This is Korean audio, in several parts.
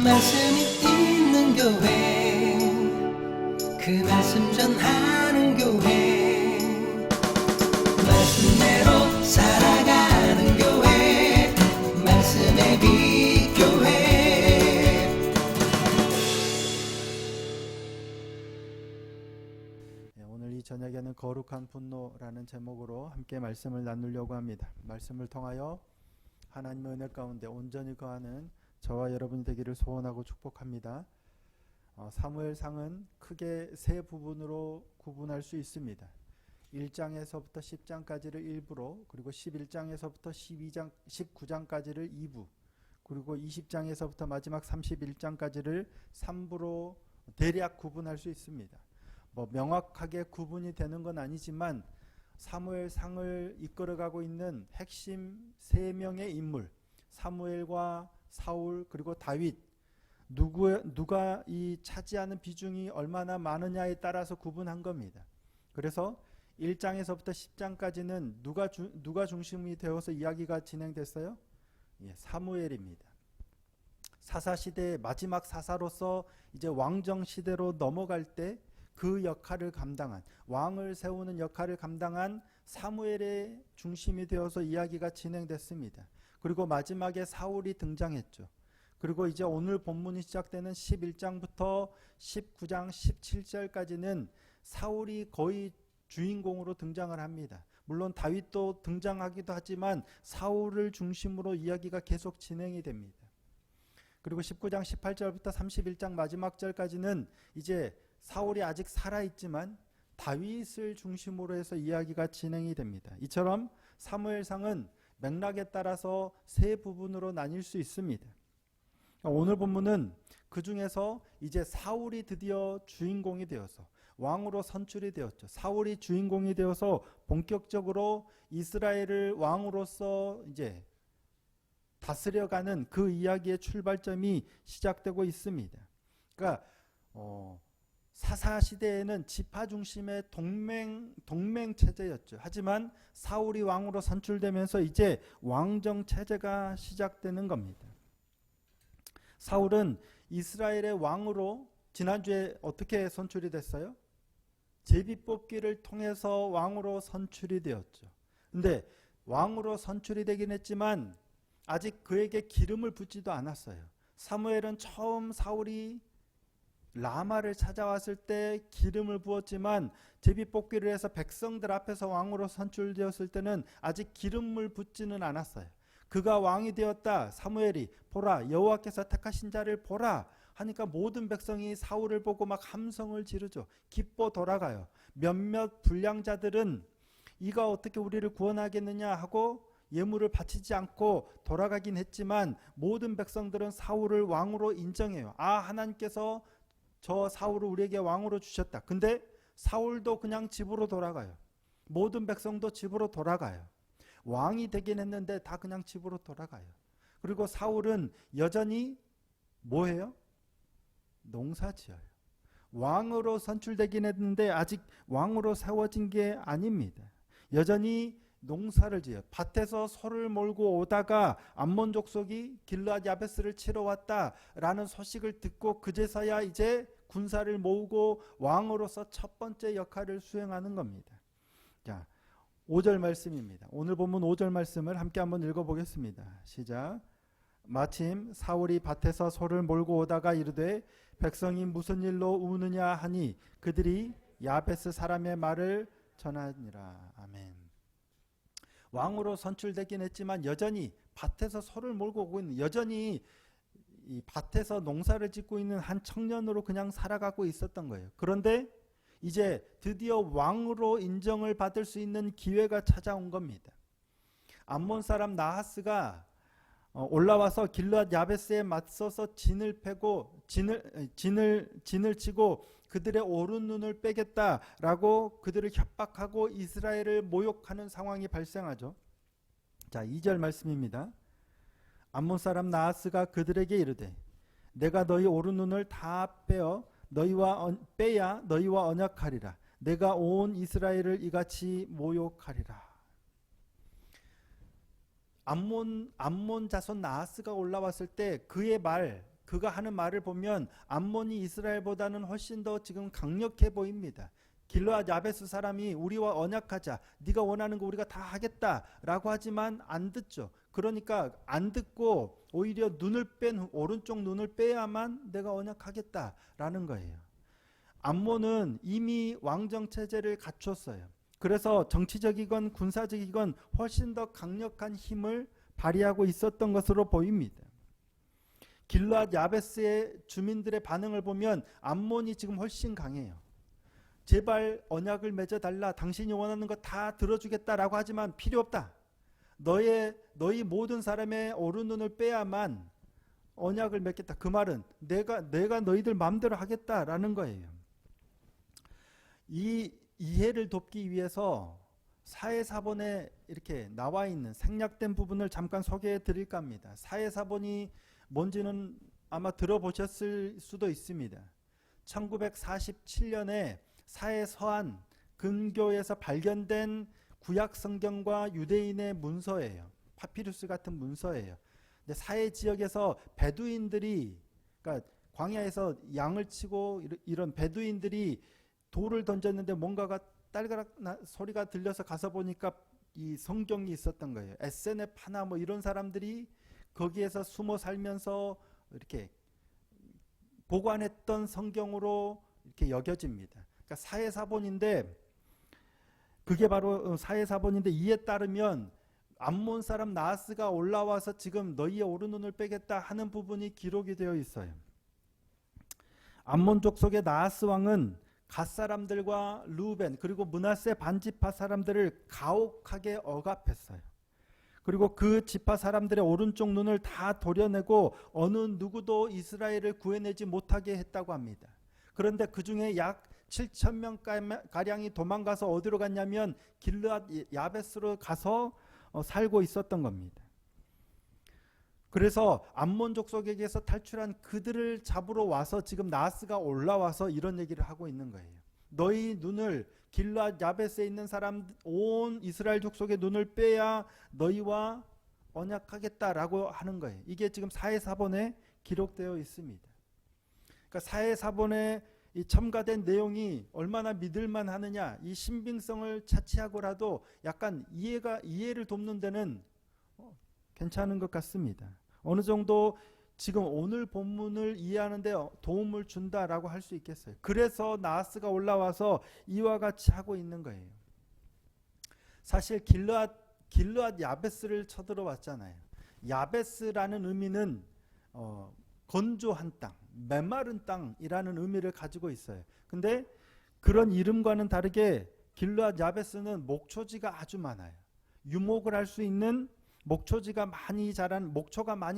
말씀이 있는 교회, 그 말씀 전하는 교회, 말씀대로 살아가는 교회, 말씀의 빛 교회. 오늘 이 저녁에는 거룩한 분노라는 제목으로 함께 말씀을 나누려고 합니다. 말씀을 통하여 하나님의 은혜 가운데 온전히 거하는 저와 여러분이 되기를 소원하고 축복합니다. 사무엘상은 크게 세 부분으로 구분할 수 있습니다. 1장에서부터 10장까지를 1부로, 그리고 11장에서부터 19장까지를 2부, 그리고 20장에서부터 마지막 31장까지를 3부로 대략 구분할 수 있습니다. 명확하게 구분이 되는 건 아니지만 사무엘상을 이끌어가고 있는 핵심 3명의 인물, 사무엘과 사울 그리고 다윗, 누가 이 차지하는 비중이 얼마나 많으냐에 따라서 구분한 겁니다. 그래서 1장에서부터 10장까지는 누가 중심이 되어서 이야기가 진행됐어요? 사무엘입니다. 사사시대의 마지막 사사로서 이제 왕정시대로 넘어갈 때 그 역할을 감당한, 왕을 세우는 역할을 감당한 사무엘의 중심이 되어서 이야기가 진행됐습니다. 그리고 마지막에 사울이 등장했죠. 그리고 이제 오늘 본문이 시작되는 11장부터 19장 17절까지는 사울이 거의 주인공으로 등장을 합니다. 물론 다윗도 등장하기도 하지만 사울을 중심으로 이야기가 계속 진행이 됩니다. 그리고 19장 18절부터 31장 마지막 절까지는 이제 사울이 아직 살아있지만 다윗을 중심으로 해서 이야기가 진행이 됩니다. 이처럼 사무엘상은 맥락에 따라서 세 부분으로 나뉠 수 있습니다. 오늘 본문은 그 중에서 이제 사울이 드디어 주인공이 되어서 왕으로 선출이 되었죠. 사울이 주인공이 되어서 본격적으로 이스라엘을 왕으로서 이제 다스려가는 그 이야기의 출발점이 시작되고 있습니다. 그러니까 사사시대에는 지파 중심의 동맹 체제였죠. 하지만 사울이 왕으로 선출되면서 이제 왕정 체제가 시작되는 겁니다. 사울은 이스라엘의 왕으로 지난주에 어떻게 선출이 됐어요? 제비뽑기를 통해서 왕으로 선출이 되었죠. 근데 왕으로 선출이 되긴 했지만 아직 그에게 기름을 붓지도 않았어요. 사무엘은 처음 사울이 라마를 찾아왔을 때 기름을 부었지만 제비뽑기를 해서 백성들 앞에서 왕으로 선출되었을 때는 아직 기름을 붓지는 않았어요. 그가 왕이 되었다. 사무엘이 보라, 여호와께서 택하신 자를 보라 하니까 모든 백성이 사울을 보고 막 함성을 지르죠. 기뻐 돌아가요. 몇몇 불량자들은 이가 어떻게 우리를 구원하겠느냐 하고 예물을 바치지 않고 돌아가긴 했지만 모든 백성들은 사울을 왕으로 인정해요. 하나님께서 저 사울을 우리에게 왕으로 주셨다. 근데 사울도 그냥 집으로 돌아가요. 모든 백성도 집으로 돌아가요. 왕이 되긴 했는데 다 그냥 집으로 돌아가요. 그리고 사울은 여전히 뭐해요? 농사 지어요. 왕으로 선출되긴 했는데 아직 왕으로 세워진 게 아닙니다. 여전히 농사를 지어요. 밭에서 소를 몰고 오다가 암몬 족속이 길르앗 야베스를 치러 왔다라는 소식을 듣고 그제서야 이제 군사를 모으고 왕으로서 첫 번째 역할을 수행하는 겁니다. 자, 5절 말씀입니다. 오늘 본문 5절 말씀을 함께 한번 읽어보겠습니다. 시작. 마침 사울이 밭에서 소를 몰고 오다가 이르되 백성이 무슨 일로 우느냐 하니 그들이 야베스 사람의 말을 전하니라. 아멘. 왕으로 선출되긴 했지만 여전히 밭에서 소를 몰고 오고 있는, 여전히 이 밭에서 농사를 짓고 있는 한 청년으로 그냥 살아가고 있었던 거예요. 그런데 이제 드디어 왕으로 인정을 받을 수 있는 기회가 찾아온 겁니다. 암몬 사람 나하스가 올라와서 길르앗 야베스에 맞서서 진을 패고 진을 치고 그들의 오른 눈을 빼겠다라고 그들을 협박하고 이스라엘을 모욕하는 상황이 발생하죠. 자, 2절 말씀입니다. 암몬 사람 나하스가 그들에게 이르되 내가 너희 오른 눈을 다 빼야 너희와 언약하리라. 내가 온 이스라엘을 이같이 모욕하리라. 암몬 자손 나하스가 올라왔을 때 그의 말, 그가 하는 말을 보면 암몬이 이스라엘보다는 훨씬 더 지금 강력해 보입니다. 길르앗 야베스 사람이 우리와 언약하자, 네가 원하는 거 우리가 다 하겠다라고 하지만 안 듣죠. 그러니까 안 듣고 오히려 오른쪽 눈을 빼야만 내가 언약하겠다라는 거예요. 암몬은 이미 왕정 체제를 갖췄어요. 그래서 정치적이건 군사적이건 훨씬 더 강력한 힘을 발휘하고 있었던 것으로 보입니다. 길르앗 야베스의 주민들의 반응을 보면 암몬이 지금 훨씬 강해요. 제발 언약을 맺어달라. 당신이 원하는 거 다 들어주겠다라고 하지만 필요 없다. 너희 모든 사람의 오른눈을 빼야만 언약을 맺겠다. 그 말은 내가 너희들 마음대로 하겠다라는 거예요. 이 이해를 돕기 위해서 사회사본에 이렇게 나와 있는 생략된 부분을 잠깐 소개해 드릴까 합니다. 사회사본이 뭔지는 아마 들어보셨을 수도 있습니다. 1947년에 사해서한 근교에서 발견된 구약 성경과 유대인의 문서예요. 파피루스 같은 문서예요. 근데 사해 지역에서 베두인들이, 그러니까 광야에서 양을 치고 이런 베두인들이 돌을 던졌는데 뭔가가 딸가락 소리가 들려서 가서 보니까 이 성경이 있었던 거예요. 에세네 파나 뭐 이런 사람들이 거기에서 숨어 살면서 이렇게 보관했던 성경으로 이렇게 여겨집니다. 그러니까 사해사본인데, 그게 바로 사해사본인데, 이에 따르면 암몬 사람 나하스가 올라와서 지금 너희의 오른눈을 빼겠다 하는 부분이 기록이 되어 있어요. 암몬족 속의 나하스 왕은 갓 사람들과 루벤 그리고 므낫세 반지파 사람들을 가혹하게 억압했어요. 그리고 그 지파 사람들의 오른쪽 눈을 다 도려내고 어느 누구도 이스라엘을 구해내지 못하게 했다고 합니다. 그런데 그 중에 약 7,000명 가량이 도망가서 어디로 갔냐면 길르앗 야베스로 가서 살고 있었던 겁니다. 그래서 암몬 족속에게서 탈출한 그들을 잡으러 와서 지금 나하스가 올라와서 이런 얘기를 하고 있는 거예요. 너희 눈을, 길르앗 야베스에 있는 사람 온 이스라엘 족속의 눈을 빼야 너희와 언약하겠다라고 하는 거예요. 이게 지금 사해사본에 기록되어 있습니다. 그러니까 사해사본에 이 첨가된 내용이 얼마나 믿을만 하느냐, 이 신빙성을 차치하고라도 약간 이해를 돕는 데는 괜찮은 것 같습니다. 어느 정도 지금 오늘 본문을 이해하는 데 도움을 준다라고 할 수 있겠어요. 그래서 나하스가 올라와서 이와 같이 하고 있는 거예요. 사실 길르앗 야베스를 쳐들어왔잖아요. 야베스라는 의미는 건조한 땅, 메마른 땅이라는 의미를 가지고 있어요. 근데 그런 이름과는 다르게 길르앗 야베스는 목초지가 아주 많아요. 유목을 할 수 있는 목초가 많이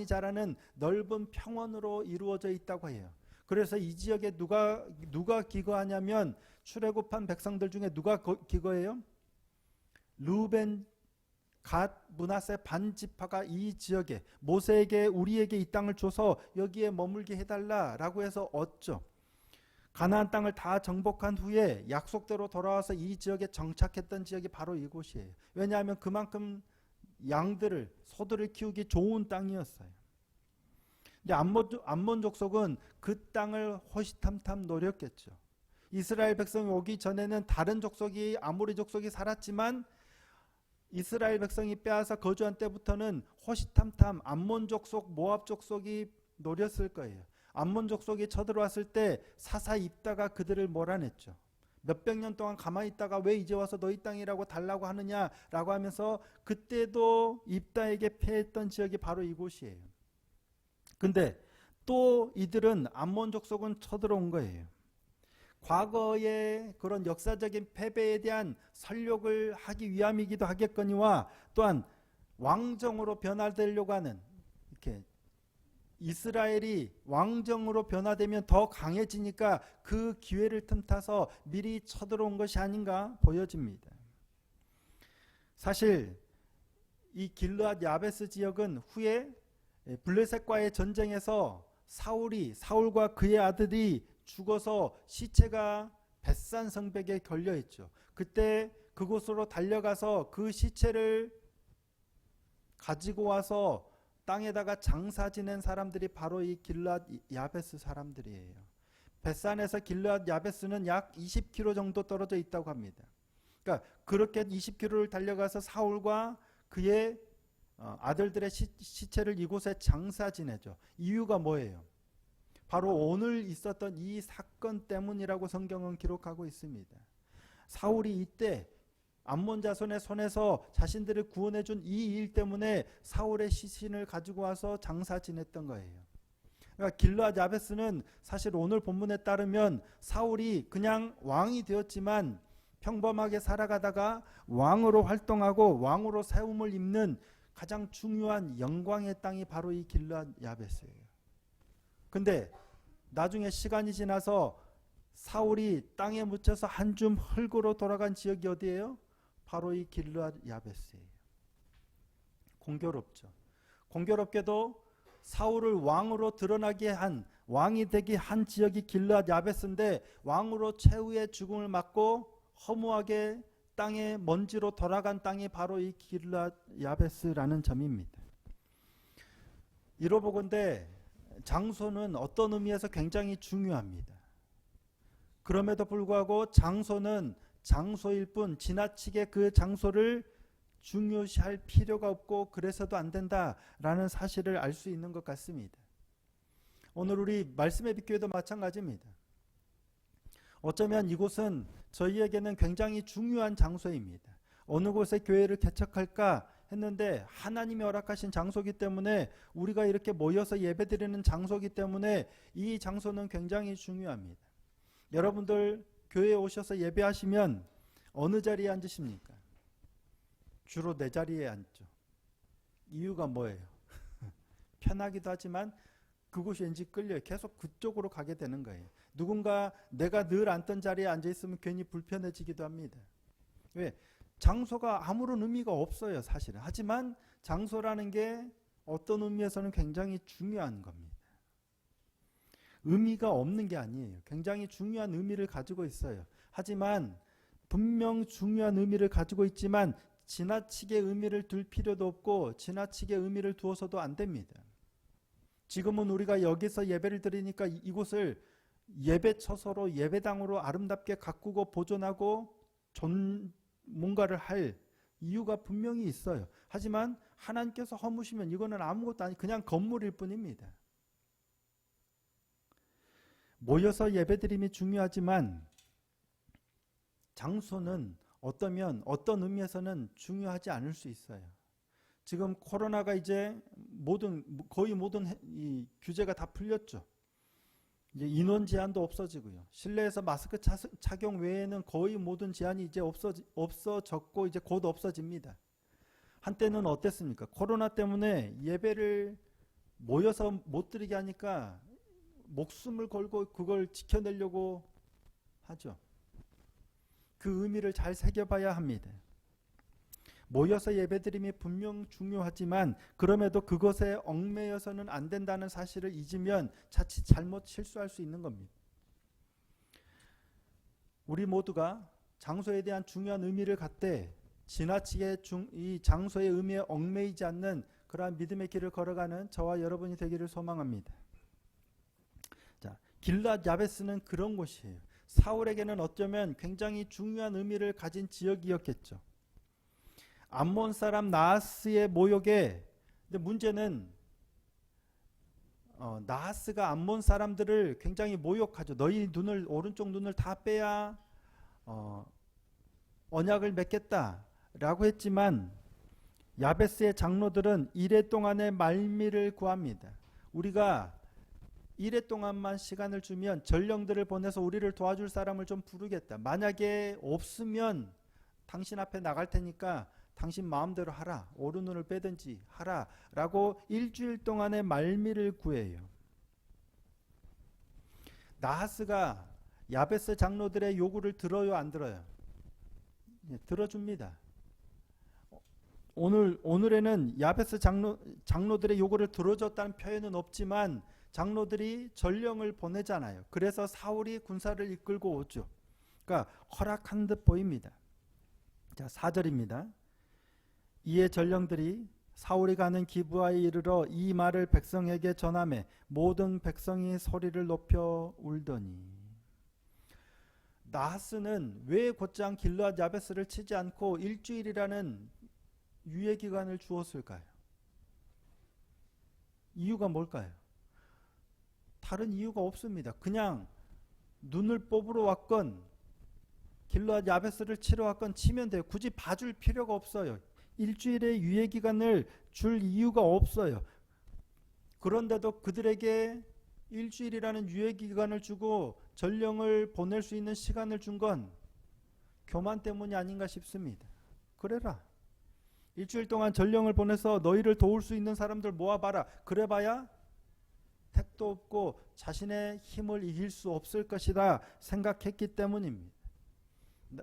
자라는 넓은 평원으로 이루어져 있다고 해요. 그래서 이 지역에 누가 기거하냐면 출애굽한 백성들 중에 누가 기거해요? 루벤, 갓, 므낫세 반지파가 이 지역에 모세에게 우리에게 이 땅을 줘서 여기에 머물게 해달라라고 해서 얻죠. 가나안 땅을 다 정복한 후에 약속대로 돌아와서 이 지역에 정착했던 지역이 바로 이곳이에요. 왜냐하면 그만큼 소들을 키우기 좋은 땅이었어요. 근데 암몬 족속은 그 땅을 호시탐탐 노렸겠죠. 이스라엘 백성이 오기 전에는 다른 족속이, 아모리 족속이 살았지만 이스라엘 백성이 빼앗아 거주한 때부터는 호시탐탐 암몬 족속, 모압 족속이 노렸을 거예요. 암몬 족속이 쳐들어왔을 때 사사 입다가 그들을 몰아냈죠. 몇백 년 동안 가만히 있다가 왜 이제 와서 너희 땅이라고 달라고 하느냐라고 하면서 그때도 입다에게 패했던 지역이 바로 이곳이에요. 근데 또 이들은 암몬 족속은 쳐들어온 거예요. 과거의 그런 역사적인 패배에 대한 설욕을 하기 위함이기도 하겠거니와 또한 왕정으로 변화되려고 하는, 이렇게 이스라엘이 왕정으로 변화되면 더 강해지니까 그 기회를 틈타서 미리 쳐들어온 것이 아닌가 보여집니다. 사실 이 길르앗 야베스 지역은 후에 블레셋과의 전쟁에서 사울과 그의 아들이 죽어서 시체가 벳산 성벽에 걸려있죠. 그때 그곳으로 달려가서 그 시체를 가지고 와서 땅에다가 장사 지낸 사람들이 바로 이 길르앗 야베스 사람들이에요. 벳산에서 길르앗 야베스는 약 20km 정도 떨어져 있다고 합니다. 그러니까 그렇게 20km를 달려가서 사울과 그의 아들들의 시체를 이곳에 장사 지내죠. 이유가 뭐예요? 바로 오늘 있었던 이 사건 때문이라고 성경은 기록하고 있습니다. 사울이 이때 암몬 자손의 손에서 자신들을 구원해 준 이 일 때문에 사울의 시신을 가지고 와서 장사 지냈던 거예요. 그러니까 길르앗 야베스는 사실 오늘 본문에 따르면 사울이 그냥 왕이 되었지만 평범하게 살아가다가 왕으로 활동하고 왕으로 세움을 입는 가장 중요한 영광의 땅이 바로 이 길르앗 야베스예요. 근데 나중에 시간이 지나서 사울이 땅에 묻혀서 한 줌 흙으로 돌아간 지역이 어디예요? 바로 이 길르앗 야베스예요. 공교롭죠. 공교롭게도 사울을 왕으로 드러나게 한, 왕이 되게 한 지역이 길르앗 야베스인데 왕으로 최후의 죽음을 맞고 허무하게 땅에 먼지로 돌아간 땅이 바로 이 길르앗 야베스라는 점입니다. 이로보건대 장소는 어떤 의미에서 굉장히 중요합니다. 그럼에도 불구하고 장소는 장소일 뿐 지나치게 그 장소를 중요시할 필요가 없고 그래서도 안 된다라는 사실을 알 수 있는 것 같습니다. 오늘 우리 말씀의 빛교회도 마찬가지입니다. 어쩌면 이곳은 저희에게는 굉장히 중요한 장소입니다. 어느 곳에 교회를 개척할까 했는데 하나님이 허락하신 장소이기 때문에 우리가 이렇게 모여서 예배드리는 장소이기 때문에 이 장소는 굉장히 중요합니다. 여러분들 교회에 오셔서 예배하시면 어느 자리에 앉으십니까? 주로 내 자리에 앉죠. 이유가 뭐예요? 편하기도 하지만 그곳이 왠지 끌려요. 계속 그쪽으로 가게 되는 거예요. 누군가 내가 늘 앉던 자리에 앉아있으면 괜히 불편해지기도 합니다. 왜? 장소가 아무런 의미가 없어요, 사실은. 하지만 장소라는 게 어떤 의미에서는 굉장히 중요한 겁니다. 의미가 없는 게 아니에요. 굉장히 중요한 의미를 가지고 있어요. 하지만 분명 중요한 의미를 가지고 있지만 지나치게 의미를 둘 필요도 없고 지나치게 의미를 두어서도 안 됩니다. 지금은 우리가 여기서 예배를 드리니까 이곳을 예배처소로 예배당으로 아름답게 가꾸고 보존하고 뭔가를 할 이유가 분명히 있어요. 하지만 하나님께서 허무시면 이거는 아무것도 아니 그냥 건물일 뿐입니다. 모여서 예배드림이 중요하지만 장소는 어떤 의미에서는 중요하지 않을 수 있어요. 지금 코로나가 이제 거의 모든 이 규제가 다 풀렸죠. 이제 인원 제한도 없어지고요. 실내에서 마스크 착용 외에는 거의 모든 제한이 이제 없어졌고 이제 곧 없어집니다. 한때는 어땠습니까? 코로나 때문에 예배를 모여서 못 드리게 하니까 목숨을 걸고 그걸 지켜내려고 하죠. 그 의미를 잘 새겨봐야 합니다. 모여서 예배드림이 분명 중요하지만 그럼에도 그것에 얽매여서는 안 된다는 사실을 잊으면 자칫 잘못 실수할 수 있는 겁니다. 우리 모두가 장소에 대한 중요한 의미를 갖되 지나치게 이 장소의 의미에 얽매이지 않는 그러한 믿음의 길을 걸어가는 저와 여러분이 되기를 소망합니다. 자, 길르앗 야베스는 그런 곳이에요. 사울에게는 어쩌면 굉장히 중요한 의미를 가진 지역이었겠죠. 암몬 사람 나하스의 모욕에, 근데 문제는 나하스가 암몬 사람들을 굉장히 모욕하죠. 너희 오른쪽 눈을 다 빼야 언약을 맺겠다라고 했지만 야베스의 장로들은 이래 동안의 말미를 구합니다. 우리가 이래 동안만 시간을 주면 전령들을 보내서 우리를 도와줄 사람을 좀 부르겠다. 만약에 없으면 당신 앞에 나갈 테니까 당신 마음대로 하라. 오른눈을 빼든지 하라. 라고 일주일 동안의 말미를 구해요. 나하스가 야베스 장로들의 요구를 들어요, 안 들어요? 네, 들어줍니다. 오늘에는 야베스 장로들의 요구를 들어줬다는 표현은 없지만 장로들이 전령을 보내잖아요. 그래서 사울이 군사를 이끌고 오죠. 그러니까 허락한 듯 보입니다. 자, 4절입니다. 이에 전령들이 사울이 가는 기브아에 이르러 이 말을 백성에게 전하매 모든 백성이 소리를 높여 울더니. 나하스는 왜 곧장 길르앗 야베스를 치지 않고 일주일이라는 유예 기간을 주었을까요? 이유가 뭘까요? 다른 이유가 없습니다. 그냥 눈을 뽑으러 왔건 길르앗 야베스를 치러 왔건 치면 돼요. 굳이 봐줄 필요가 없어요. 일주일의 유예 기간을 줄 이유가 없어요. 그런데도 그들에게 일주일이라는 유예 기간을 주고 전령을 보낼 수 있는 시간을 준 건 교만 때문이 아닌가 싶습니다. 그래라. 일주일 동안 전령을 보내서 너희를 도울 수 있는 사람들 모아봐라. 그래봐야 택도 없고 자신의 힘을 이길 수 없을 것이다 생각했기 때문입니다.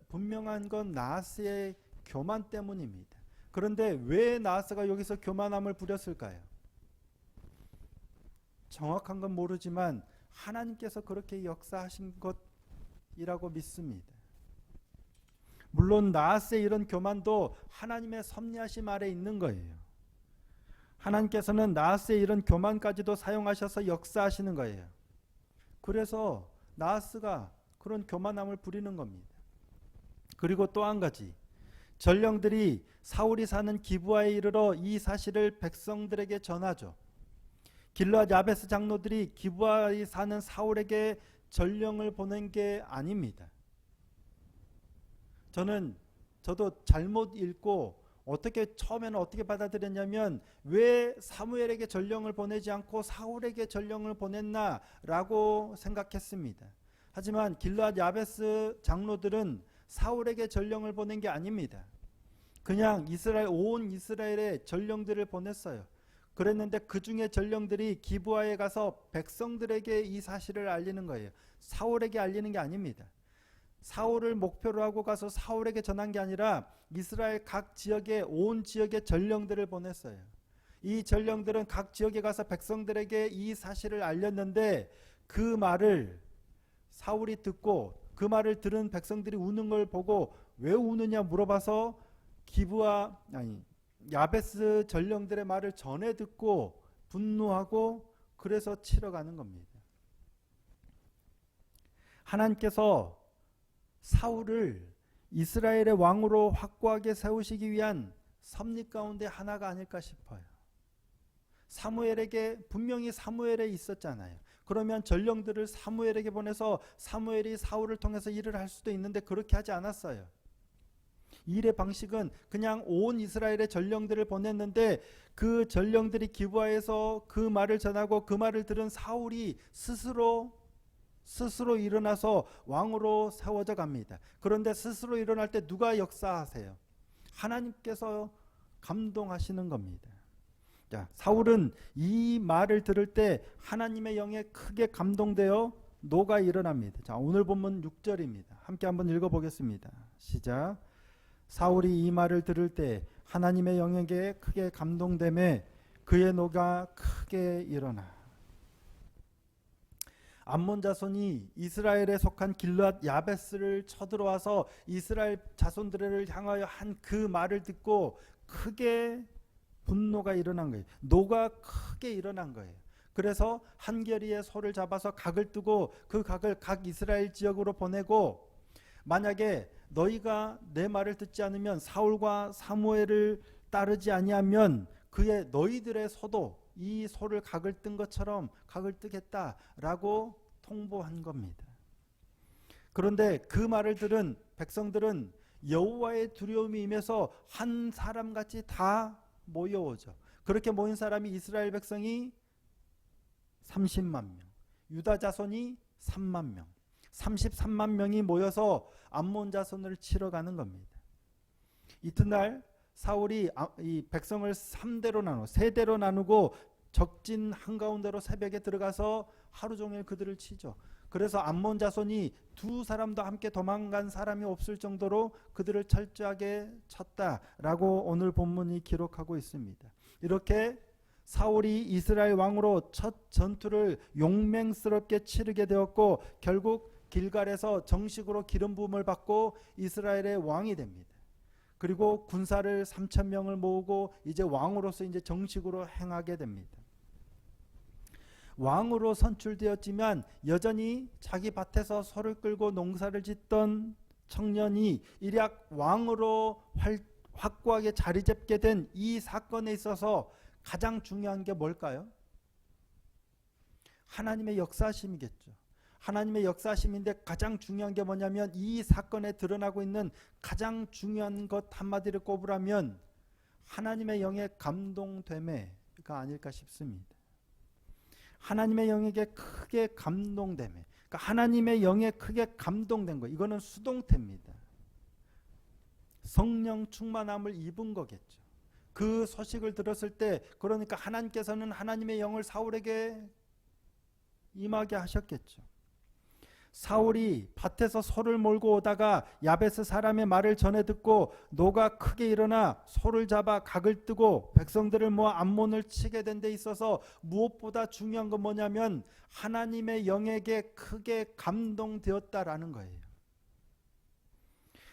분명한 건 나하스의 교만 때문입니다. 그런데 왜 나하스가 여기서 교만함을 부렸을까요? 정확한 건 모르지만 하나님께서 그렇게 역사하신 것이라고 믿습니다. 물론 나하스의 이런 교만도 하나님의 섭리하심 아래 있는 거예요. 하나님께서는 나하스의 이런 교만까지도 사용하셔서 역사하시는 거예요. 그래서 나하스가 그런 교만함을 부리는 겁니다. 그리고 또 한 가지, 전령들이 사울이 사는 기브아에 이르러 이 사실을 백성들에게 전하죠. 길르앗 야베스 장로들이 기브아에 사는 사울에게 전령을 보낸 게 아닙니다. 저도 잘못 읽고 처음에는 어떻게 받아들였냐면 왜 사무엘에게 전령을 보내지 않고 사울에게 전령을 보냈나라고 생각했습니다. 하지만 길르앗 야베스 장로들은 사울에게 전령을 보낸 게 아닙니다. 그냥 온 이스라엘에 전령들을 보냈어요. 그랬는데 그 중에 전령들이 기브아에 가서 백성들에게 이 사실을 알리는 거예요. 사울에게 알리는 게 아닙니다. 사울을 목표로 하고 가서 사울에게 전한 게 아니라 이스라엘 각 지역에 온 지역에 전령들을 보냈어요. 이 전령들은 각 지역에 가서 백성들에게 이 사실을 알렸는데 그 말을 사울이 듣고 그 말을 들은 백성들이 우는 걸 보고 왜 우느냐 물어봐서 야베스 전령들의 말을 전해 듣고 분노하고 그래서 치러 가는 겁니다. 하나님께서 사울을 이스라엘의 왕으로 확고하게 세우시기 위한 섭리 가운데 하나가 아닐까 싶어요. 분명히 사무엘에 있었잖아요. 그러면 전령들을 사무엘에게 보내서 사무엘이 사울을 통해서 일을 할 수도 있는데 그렇게 하지 않았어요. 일의 방식은 그냥 온 이스라엘의 전령들을 보냈는데 그 전령들이 기브아에서 그 말을 전하고 그 말을 들은 사울이 스스로 일어나서 왕으로 세워져 갑니다. 그런데 스스로 일어날 때 누가 역사하세요? 하나님께서 감동하시는 겁니다. 자, 사울은 이 말을 들을 때 하나님의 영에 크게 감동되어 노가 일어납니다. 자, 오늘 본문 6절입니다. 함께 한번 읽어보겠습니다. 시작. 사울이 이 말을 들을 때 하나님의 영에게 크게 감동되매 그의 노가 크게 일어나. 암몬 자손이 이스라엘에 속한 길르앗 야베스를 쳐들어와서 이스라엘 자손들을 향하여 한 그 말을 듣고 크게 분노가 일어난 거예요. 노가 크게 일어난 거예요. 그래서 한 결의의 소를 잡아서 각을 뜨고 그 각을 각 이스라엘 지역으로 보내고 만약에 너희가 내 말을 듣지 않으면 사울과 사무엘을 따르지 아니하면 너희들의 소도 이 소를 각을 뜬 것처럼 각을 뜨겠다라고 통보한 겁니다. 그런데 그 말을 들은 백성들은 여호와의 두려움이 임해서 한 사람같이 다 모여오죠. 그렇게 모인 사람이 이스라엘 백성이 30만 명, 유다 자손이 3만 명, 33만 명이 모여서 암몬 자손을 치러 가는 겁니다. 이튿날 사울이 이 백성을 3대로 나누고 적진 한가운데로 새벽에 들어가서 하루 종일 그들을 치죠. 그래서 암몬 자손이 두 사람도 함께 도망간 사람이 없을 정도로 그들을 철저하게 쳤다라고 오늘 본문이 기록하고 있습니다. 이렇게 사울이 이스라엘 왕으로 첫 전투를 용맹스럽게 치르게 되었고 결국 길갈에서 정식으로 기름 부음을 받고 이스라엘의 왕이 됩니다. 그리고 군사를 3,000명을 모으고 이제 왕으로서 이제 정식으로 행하게 됩니다. 왕으로 선출되었지만 여전히 자기 밭에서 소를 끌고 농사를 짓던 청년이 일약 왕으로 확고하게 자리 잡게 된 이 사건에 있어서 가장 중요한 게 뭘까요? 하나님의 역사심이겠죠. 하나님의 역사심인데 가장 중요한 게 뭐냐면 이 사건에 드러나고 있는 가장 중요한 것 한마디를 꼽으라면 하나님의 영의 감동됨가 아닐까 싶습니다. 하나님의 영에게 크게 감동됨에, 그러니까 하나님의 영에 크게 감동된 거, 이거는 수동태입니다. 성령 충만함을 입은 거겠죠. 그 소식을 들었을 때, 그러니까 하나님께서는 하나님의 영을 사울에게 임하게 하셨겠죠. 사울이 밭에서 소를 몰고 오다가 야베스 사람의 말을 전해 듣고 노가 크게 일어나 소를 잡아 각을 뜨고 백성들을 모아 암몬을 치게 된 데 있어서 무엇보다 중요한 건 뭐냐면 하나님의 영에게 크게 감동되었다라는 거예요.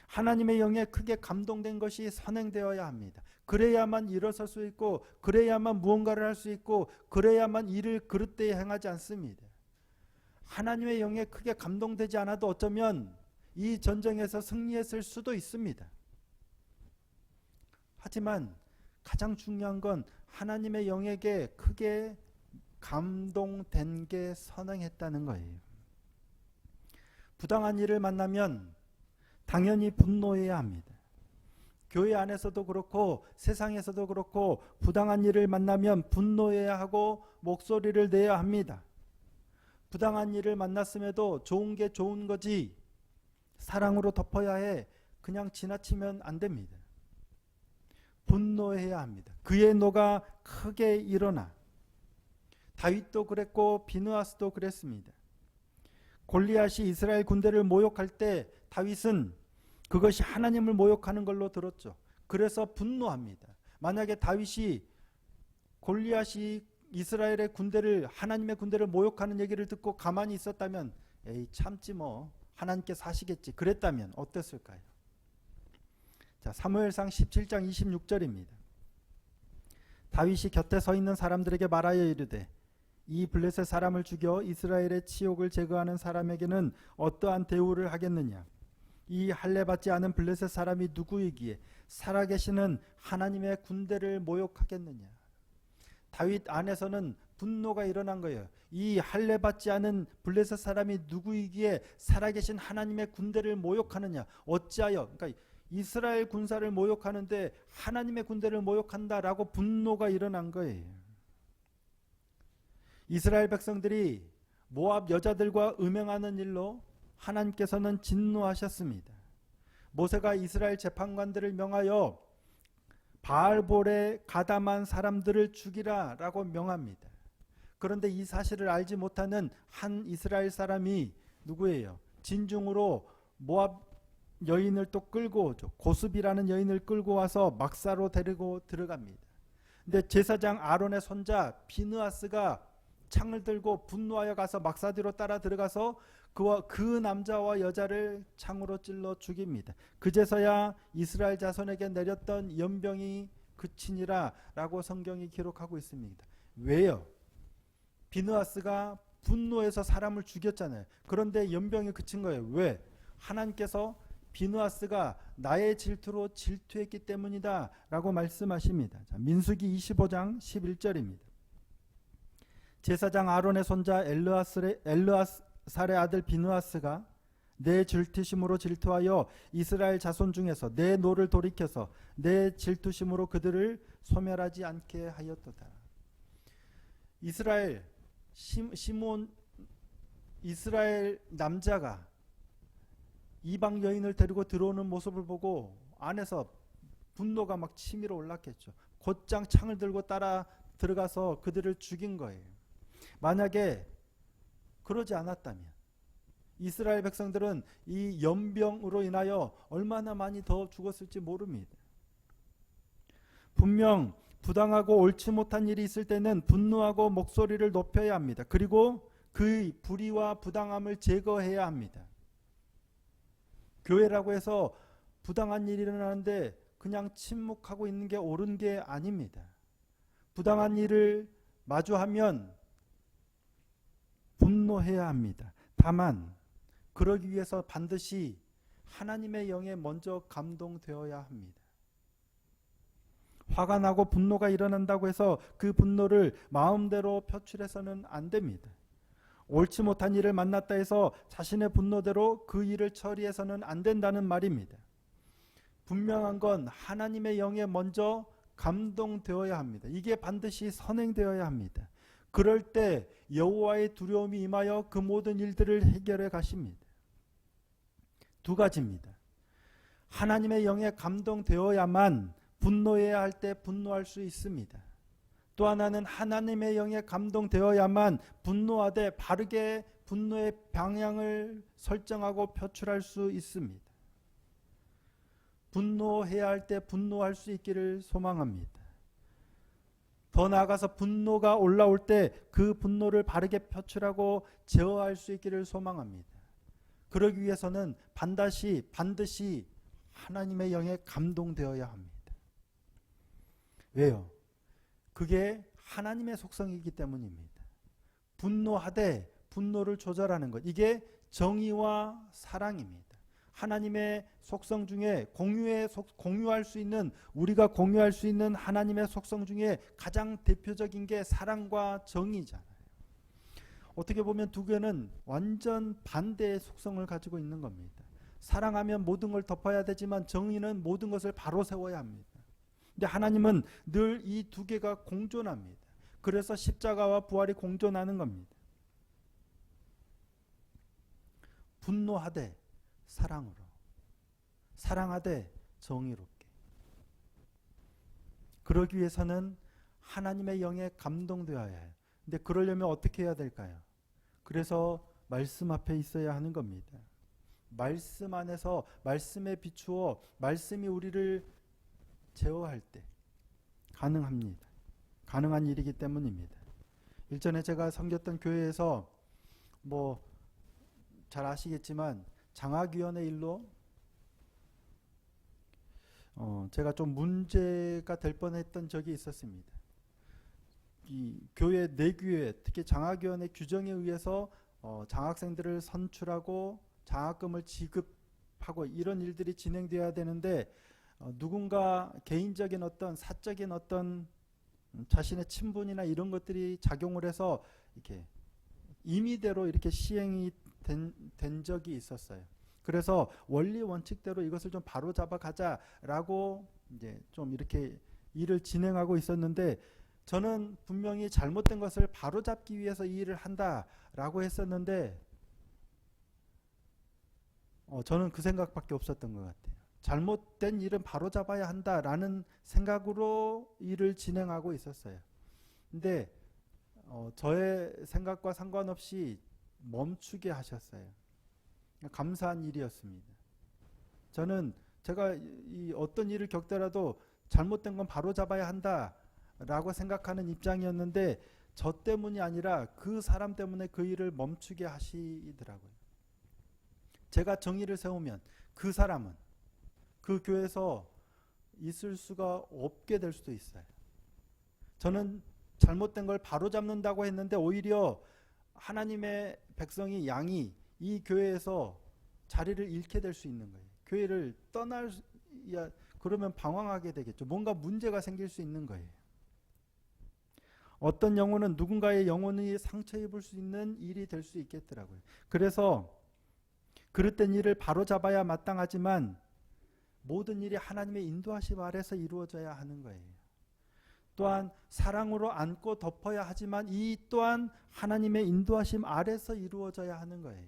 하나님의 영에 크게 감동된 것이 선행되어야 합니다. 그래야만 일어설 수 있고, 그래야만 무언가를 할 수 있고, 그래야만 일을 그릇되이 행하지 않습니다. 하나님의 영에 크게 감동되지 않아도 어쩌면 이 전쟁에서 승리했을 수도 있습니다. 하지만 가장 중요한 건 하나님의 영에게 크게 감동된 게 선행했다는 거예요. 부당한 일을 만나면 당연히 분노해야 합니다. 교회 안에서도 그렇고 세상에서도 그렇고 부당한 일을 만나면 분노해야 하고 목소리를 내야 합니다. 부당한 일을 만났음에도 좋은 게 좋은 거지 사랑으로 덮어야 해. 그냥 지나치면 안 됩니다. 분노해야 합니다. 그의 노가 크게 일어나. 다윗도 그랬고 비느하스도 그랬습니다. 골리앗이 이스라엘 군대를 모욕할 때 다윗은 그것이 하나님을 모욕하는 걸로 들었죠. 그래서 분노합니다. 만약에 다윗이 골리앗이 이스라엘의 군대를, 하나님의 군대를 모욕하는 얘기를 듣고 가만히 있었다면 에이 참지 뭐 하나님께서 하시겠지 그랬다면 어땠을까요? 자, 사무엘상 17장 26절입니다. 다윗이 곁에 서 있는 사람들에게 말하여 이르되 이 블레셋 사람을 죽여 이스라엘의 치욕을 제거하는 사람에게는 어떠한 대우를 하겠느냐? 이 할례 받지 않은 블레셋 사람이 누구이기에 살아계시는 하나님의 군대를 모욕하겠느냐? 다윗 안에서는 분노가 일어난 거예요. 이 할례 받지 않은 블레셋 사람이 누구이기에 살아계신 하나님의 군대를 모욕하느냐? 어찌하여? 그러니까 이스라엘 군사를 모욕하는데 하나님의 군대를 모욕한다라고 분노가 일어난 거예요. 이스라엘 백성들이 모압 여자들과 음행하는 일로 하나님께서는 진노하셨습니다. 모세가 이스라엘 재판관들을 명하여 바알볼에 가담한 사람들을 죽이라 라고 명합니다. 그런데 이 사실을 알지 못하는 한 이스라엘 사람이 누구예요? 진중으로 모압 여인을 또 끌고 오죠. 고습이라는 여인을 끌고 와서 막사로 데리고 들어갑니다. 근데 제사장 아론의 손자 비느하스가 창을 들고 분노하여 가서 막사 뒤로 따라 들어가서 그 남자와 여자를 창으로 찔러 죽입니다. 그제서야 이스라엘 자손에게 내렸던 연병이 그치니라 라고 성경이 기록하고 있습니다. 왜요? 비느하스가 분노해서 사람을 죽였잖아요. 그런데 연병이 그친 거예요. 왜? 하나님께서 비느하스가 나의 질투로 질투했기 때문이다 라고 말씀하십니다. 자, 민수기 25장 11절입니다. 제사장 아론의 손자 엘르아살의 아들 비느하스가 내 질투심으로 질투하여 이스라엘 자손 중에서 내 노를 돌이켜서 내 질투심으로 그들을 소멸하지 않게 하였도다. 이스라엘 남자가 이방 여인을 데리고 들어오는 모습을 보고 안에서 분노가 막 치밀어 올랐겠죠. 곧장 창을 들고 따라 들어가서 그들을 죽인 거예요. 만약에 그러지 않았다면 이스라엘 백성들은 이 연병으로 인하여 얼마나 많이 더 죽었을지 모릅니다. 분명 부당하고 옳지 못한 일이 있을 때는 분노하고 목소리를 높여야 합니다. 그리고 그 불의와 부당함을 제거해야 합니다. 교회라고 해서 부당한 일이 일어나는데 그냥 침묵하고 있는 게 옳은 게 아닙니다. 부당한 일을 마주하면 분노해야 합니다. 다만 그러기 위해서 반드시 하나님의 영에 먼저 감동되어야 합니다. 화가 나고 분노가 일어난다고 해서 그 분노를 마음대로 표출해서는 안 됩니다. 옳지 못한 일을 만났다 해서 자신의 분노대로 그 일을 처리해서는 안 된다는 말입니다. 분명한 건 하나님의 영에 먼저 감동되어야 합니다. 이게 반드시 선행되어야 합니다. 그럴 때 여호와의 두려움이 임하여 그 모든 일들을 해결해 가십니다. 두 가지입니다. 하나님의 영에 감동되어야만 분노해야 할 때 분노할 수 있습니다. 또 하나는 하나님의 영에 감동되어야만 분노하되 바르게 분노의 방향을 설정하고 표출할 수 있습니다. 분노해야 할 때 분노할 수 있기를 소망합니다. 더 나아가서 분노가 올라올 때 그 분노를 바르게 표출하고 제어할 수 있기를 소망합니다. 그러기 위해서는 반드시 하나님의 영에 감동되어야 합니다. 왜요? 그게 하나님의 속성이기 때문입니다. 분노하되 분노를 조절하는 것, 이게 정의와 사랑입니다. 하나님의 속성 중에 공유할 수 있는, 우리가 공유할 수 있는 하나님의 속성 중에 가장 대표적인 게 사랑과 정의잖아요. 어떻게 보면 두 개는 완전 반대의 속성을 가지고 있는 겁니다. 사랑하면 모든 걸 덮어야 되지만 정의는 모든 것을 바로 세워야 합니다. 근데 하나님은 늘 이 두 개가 공존합니다. 그래서 십자가와 부활이 공존하는 겁니다. 분노하되 사랑으로, 사랑하되 정의롭게. 그러기 위해서는 하나님의 영에 감동되어야 해요. 근데 그러려면 어떻게 해야 될까요? 그래서 말씀 앞에 있어야 하는 겁니다. 말씀 안에서 말씀에 비추어 말씀이 우리를 제어할 때 가능합니다. 가능한 일이기 때문입니다. 일전에 제가 섬겼던 교회에서 잘 아시겠지만 장학위원회 일로 제가 좀 문제가 될 뻔했던 적이 있었습니다. 이 교회 내규에, 특히 장학위원회 규정에 의해서 장학생들을 선출하고 장학금을 지급하고 이런 일들이 진행되어야 되는데 누군가 개인적인 어떤 사적인 어떤 자신의 친분이나 이런 것들이 작용을 해서 이렇게 임의대로 이렇게 시행이 된 적이 있었어요. 그래서 원리 원칙대로 이것을 좀 바로잡아 가자라고 이제 좀 이렇게 일을 진행하고 있었는데, 저는 분명히 잘못된 것을 바로잡기 위해서 이 일을 한다라고 했었는데 저는 그 생각밖에 없었던 것 같아요. 잘못된 일은 바로잡아야 한다라는 생각으로 일을 진행하고 있었어요. 근데 저의 생각과 상관없이 멈추게 하셨어요. 감사한 일이었습니다. 저는 제가 이 어떤 일을 겪더라도 잘못된 건 바로잡아야 한다라고 생각하는 입장이었는데, 저 때문이 아니라 그 사람 때문에 그 일을 멈추게 하시더라고요. 제가 정의를 세우면 그 사람은 그 교회에서 있을 수가 없게 될 수도 있어요. 저는 잘못된 걸 바로잡는다고 했는데 오히려 하나님의 백성이, 양이 이 교회에서 자리를 잃게 될 수 있는 거예요. 교회를 그러면 방황하게 되겠죠. 뭔가 문제가 생길 수 있는 거예요. 어떤 영혼은 누군가의 영혼이 상처 입을 수 있는 일이 될 수 있겠더라고요. 그래서 그릇된 일을 바로잡아야 마땅하지만 모든 일이 하나님의 인도하심 아래서 이루어져야 하는 거예요. 또한 사랑으로 안고 덮어야 하지만 이 또한 하나님의 인도하심 아래서 이루어져야 하는 거예요.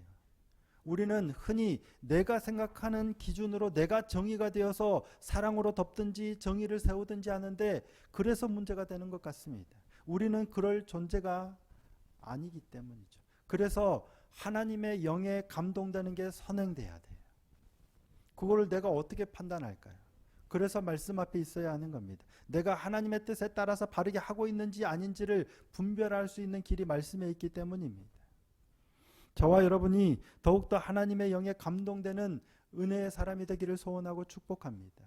우리는 흔히 내가 생각하는 기준으로 내가 정의가 되어서 사랑으로 덮든지 정의를 세우든지 하는데, 그래서 문제가 되는 것 같습니다. 우리는 그럴 존재가 아니기 때문이죠. 그래서 하나님의 영에 감동되는 게 선행돼야 돼요. 그거를 내가 어떻게 판단할까요? 그래서 말씀 앞에 있어야 하는 겁니다. 내가 하나님의 뜻에 따라서 바르게 하고 있는지 아닌지를 분별할 수 있는 길이 말씀에 있기 때문입니다. 저와 여러분이 더욱더 하나님의 영에 감동되는 은혜의 사람이 되기를 소원하고 축복합니다.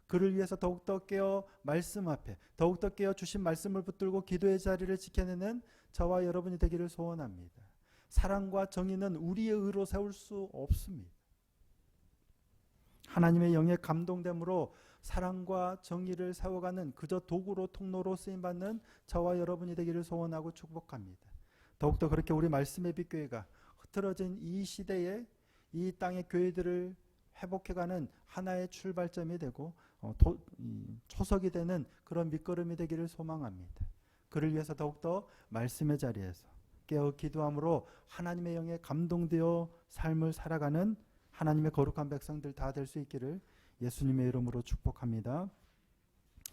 그를 위해서 더욱더 깨어 말씀 앞에 더욱더 깨어 주신 말씀을 붙들고 기도의 자리를 지켜내는 저와 여러분이 되기를 소원합니다. 사랑과 정의는 우리의 의로 세울 수 없습니다. 하나님의 영의 감동됨으로 사랑과 정의를 세워가는 그저 도구로 통로로 쓰임받는 저와 여러분이 되기를 소원하고 축복합니다. 더욱더 그렇게 우리 말씀의 빛교회가 흐트러진 이 시대에 이 땅의 교회들을 회복해가는 하나의 출발점이 되고 초석이 되는 그런 밑거름이 되기를 소망합니다. 그를 위해서 더욱더 말씀의 자리에서 깨어 기도함으로 하나님의 영에 감동되어 삶을 살아가는 하나님의 거룩한 백성들 다 될 수 있기를 예수님의 이름으로 축복합니다.